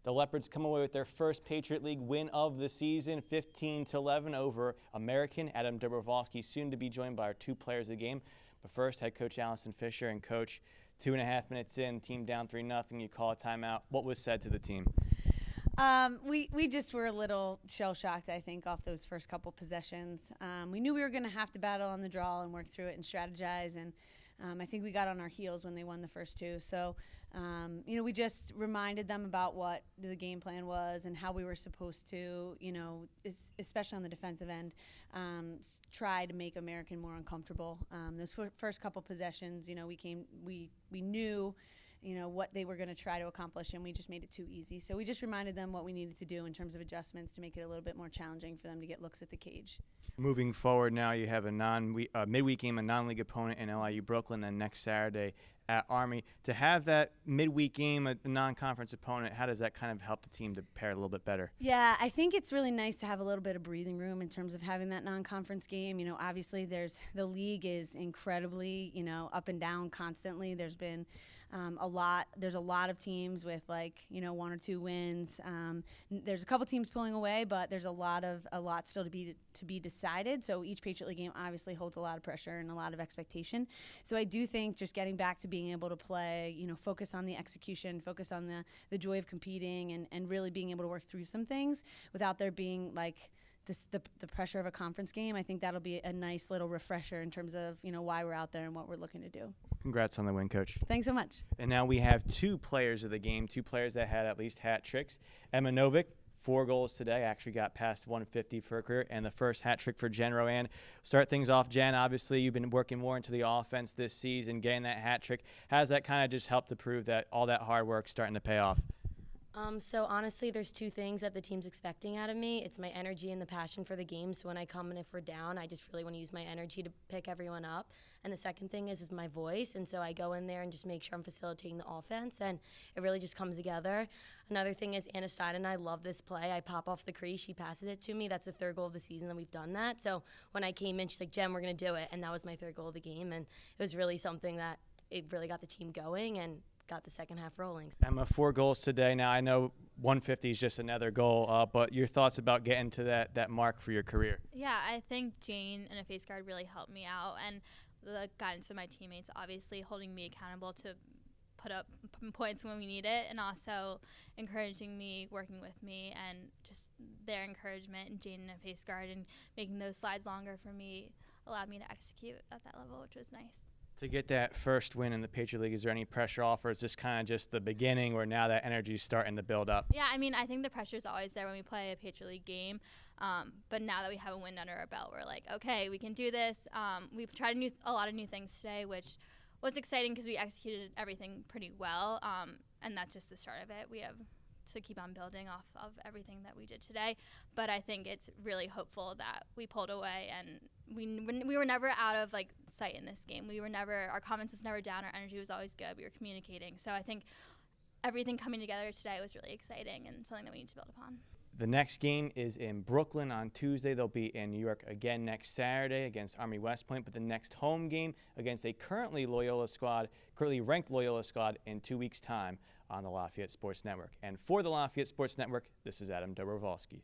The Leopards come away with their first Patriot League win of the season, 15-11 over American. Adam Dobrowolski soon to be joined by our two players of the game. But first, head coach Alison Fisher. And coach, 2.5 minutes in, team down 3-0, you call a timeout. What was said to the team? We just were a little shell-shocked, I think, off those first couple possessions. We knew we were going to have to battle on the draw and work through it and strategize, and I think we got on our heels when they won the first two. So, we just reminded them about what the game plan was and how we were supposed to, especially on the defensive end, try to make American more uncomfortable. Those first couple possessions, we knew what they were going to try to accomplish, and we just made it too easy. So we just reminded them what we needed to do in terms of adjustments to make it a little bit more challenging for them to get looks at the cage. Moving forward now, you have a midweek game, a non-league opponent in LIU Brooklyn, and next Saturday at Army. To have that midweek game, a non-conference opponent, how does that kind of help the team to pair a little bit better? Yeah, I think it's really nice to have a little bit of breathing room in terms of having that non-conference game. Obviously the league is incredibly, up and down constantly. There's been there's a lot of teams with 1 or 2 wins. There's a couple teams pulling away, but there's a lot still to be decided. So each Patriot League game obviously holds a lot of pressure and a lot of expectation. So I do think just getting back to being able to play, focus on the execution, focus on the joy of competing, and really being able to work through some things without there being the pressure of a conference game. I think that'll be a nice little refresher in terms of why we're out there and what we're looking to do. Congrats on the win, Coach. Thanks so much. And now we have two players of the game, two players that had at least hat tricks. Emma Novick, 4 goals today, actually got past 150 for her career, and the first hat trick for Jen Rowan. Start things off, Jen. Obviously, you've been working more into the offense this season, getting that hat trick. How does that kind of just help to prove that all that hard work starting to pay off? So honestly, there's 2 things that the team's expecting out of me. It's my energy and the passion for the game. So when I come and if we're down, I just really want to use my energy to pick everyone up. And the second thing is my voice. And so I go in there and just make sure I'm facilitating the offense, and it really just comes together. Another thing is Anna Stein and I love this play. I pop off the crease, she passes it to me. That's the 3rd goal of the season that we've done that. So when I came in, she's like, Jen, we're going to do it. And that was my 3rd goal of the game. And it was really something that it really got the team going and got the second half rolling. Emma, 4 goals today. Now, I know 150 is just another goal, but your thoughts about getting to that mark for your career? Yeah, I think Jane and a face guard really helped me out, and the guidance of my teammates obviously holding me accountable to put up points when we need it, and also encouraging me, working with me, and just their encouragement, and Jane and a face guard, and making those slides longer for me allowed me to execute at that level, which was nice. To get that first win in the Patriot League, is there any pressure off, or is this kind of just the beginning where now that energy is starting to build up? Yeah, I think the pressure is always there when we play a Patriot League game, but now that we have a win under our belt, we're like, okay, we can do this. We've tried a lot of new things today, which was exciting because we executed everything pretty well, and that's just the start of it. We have to keep on building off of everything that we did today, but I think it's really hopeful that we pulled away, and we were never out of sight in this game. Our confidence was never down, our energy was always good, we were communicating. So I think everything coming together today was really exciting and something that we need to build upon. The next game is in Brooklyn on Tuesday. They'll be in New York again next Saturday against Army West Point, but the next home game against a currently ranked Loyola squad in 2 weeks' time on the Lafayette Sports Network. And for the Lafayette Sports Network, this is Adam Dobrowolski.